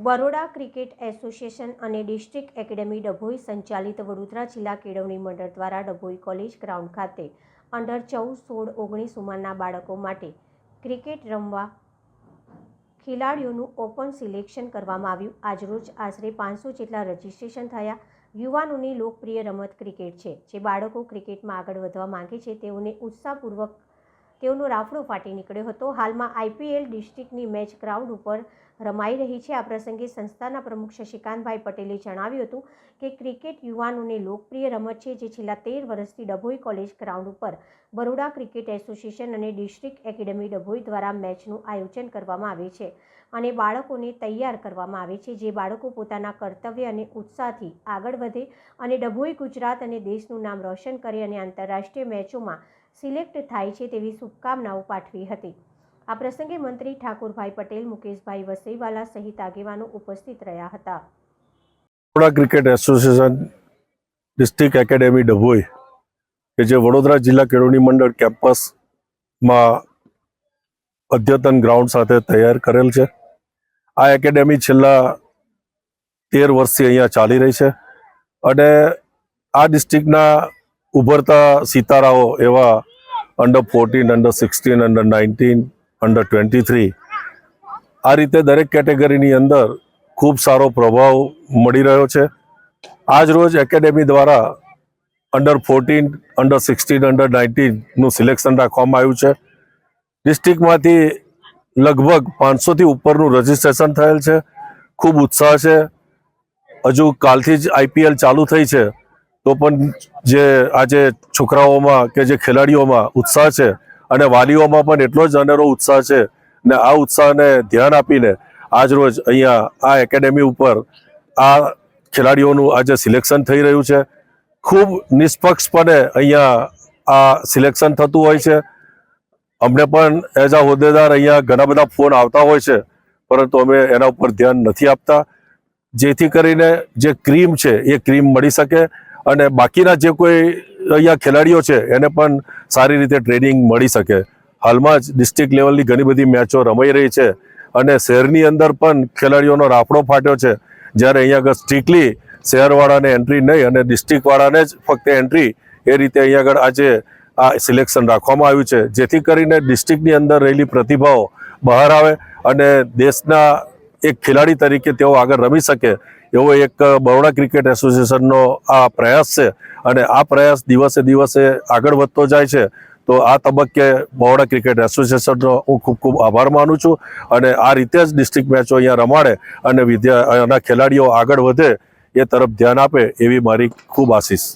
Baroda cricket association અને district academy Dabhoi સંચાલિત વડોદરા જિલ્લા કેળવણી મંડળ દ્વારા ડભોઈ કોલેજ ગ્રાઉન્ડ ખાતે અંડર 14, 16, 19 ઉંમરના બાળકો માટે ક્રિકેટ રમવા ખેલાડીઓનું ઓપન સિલેક્શન કરવામાં આવ્યું। આજરોજ આશરે 500 જેટલા રજીસ્ટ્રેશન થયા। યુવાનોની લોકપ્રિય રમત ક્રિકેટ છે, જે બાળકો ક્રિકેટમાં આગળ વધવા માંગે છે તેઓને ઉત્સાહપૂર્વક તેઓનો રાફડો ફાટી નીકળ્યો હતો। હાલમાં IPL ડિસ્ટ્રિક્ટની મેચ ગ્રાઉન્ડ ઉપર રમાઈ રહી છે। આ પ્રસંગે સંસ્થાના પ્રમુખ શશિકાંતભાઈ પટેલે જણાવ્યું હતું કે ક્રિકેટ યુવાનોને લોકપ્રિય રમત છે, જે છેલ્લા 13 વર્ષથી ડભોઈ કોલેજ ગ્રાઉન્ડ ઉપર બરોડા ક્રિકેટ એસોસિએશન અને ડિસ્ટ્રિક્ટ એકેડેમી ડભોઈ દ્વારા મેચનું આયોજન કરવામાં આવે છે અને બાળકોને તૈયાર કરવામાં આવે છે, જે બાળકો પોતાના કર્તવ્ય અને ઉત્સાહથી આગળ વધે અને ડભોઈ ગુજરાત અને દેશનું નામ રોશન કરે અને આંતરરાષ્ટ્રીય મેચોમાં સિલેક્ટ થાય છે તેવી શુભકામનાઓ પાઠવી હતી। આ પ્રસંગે મંત્રી ઠાકુરભાઈ પટેલ, મુકેશભાઈ વસઈવાલા સહિત આગેવાનો ઉપસ્થિત રહ્યા હતા। Vadodara cricket association district academy Dabhoi કે જે વડોદરા જિલ્લા કેળવણી મંડળ કેમ્પસમાં અદ્યતન ગ્રાઉન્ડ સાથે તૈયાર કરેલ છે। આ એકેડેમી છેલ્લા 13 વર્ષથી અહીંયા ચાલી રહી છે અને આ ડિસ્ટ્રિક્ટના ઉભરતા સિતારાઓ એવા અંડર 14, અંડર 16, અંડર 19, અંડર 23 આ રીતે દરેક કેટેગરીની અંદર ખૂબ સારો પ્રભાવ મળી રહ્યો છે। આજ રોજ એકેડેમી દ્વારા અંડર 14, અંડર 16, અંડર 19નું સિલેક્શન રાખવામાં આવ્યું છે। ડિસ્ટ્રિક્ટમાંથી લગભગ 500થી ઉપરનું રજીસ્ટ્રેશન થયેલ છે। ખૂબ ઉત્સાહ છે। હજુ કાલથી જ IPL ચાલુ થઈ છે, તો પણ જે આજે છોકરાઓમાં કે જે ખેલાડીઓમાં ઉત્સાહ છે અને વાલીઓમાં પણ એટલો જ અનેરો ઉત્સાહ છે ને આ ઉત્સાહને ધ્યાન આપીને આજરોજ અહીંયા આ એકેડેમી ઉપર આ ખેલાડીઓનું આજે સિલેક્શન થઈ રહ્યું છે। ખૂબ નિષ્પક્ષપણે અહીંયા આ સિલેક્શન થતું હોય છે। અમને પણ એઝ અ હોદ્દેદાર અહીંયા ઘણા બધા ફોન આવતા હોય છે, પરંતુ અમે એના ઉપર ધ્યાન નથી આપતા, જેથી કરીને જે ક્રીમ છે એ ક્રીમ મળી શકે અને બાકીના જે કોઈ અહીંયા ખેલાડીઓ છે એને પણ સારી રીતે ટ્રેનિંગ મળી શકે। હાલમાં જ ડિસ્ટ્રિક્ટ લેવલની ઘણી બધી મેચો રમાઈ રહી છે અને શહેરની અંદર પણ ખેલાડીઓનો રાફડો ફાટ્યો છે, જ્યારે અહીંયા આગળ સ્ટ્રિક્ટલી શહેરવાળાને એન્ટ્રી નહીં અને ડિસ્ટ્રિક્ટવાળાને જ ફક્ત એન્ટ્રી એ રીતે અહીંયા આગળ આજે આ સિલેક્શન રાખવામાં આવ્યું છે, જેથી કરીને ડિસ્ટ્રિક્ટની અંદર રહેલી પ્રતિભાઓ બહાર આવે અને દેશના એક ખેલાડી તરીકે તેઓ આગળ રમી શકે એવો એક બરોડા ક્રિકેટ એસોસિએશનનો આ પ્રયાસ છે અને આ પ્રયાસ દિવસે દિવસે આગળ વધતો જાય છે। તો આ તબક્કે બરોડા ક્રિકેટ એસોસિએશનનો હું ખૂબ ખૂબ આભાર માનું છું અને આ રીતે જ ડિસ્ટ્રિક્ટ મેચો અહીંયા રમાડે અને ખેલાડીઓ આગળ વધે એ તરફ ધ્યાન આપે એવી મારી ખૂબ આશીષ।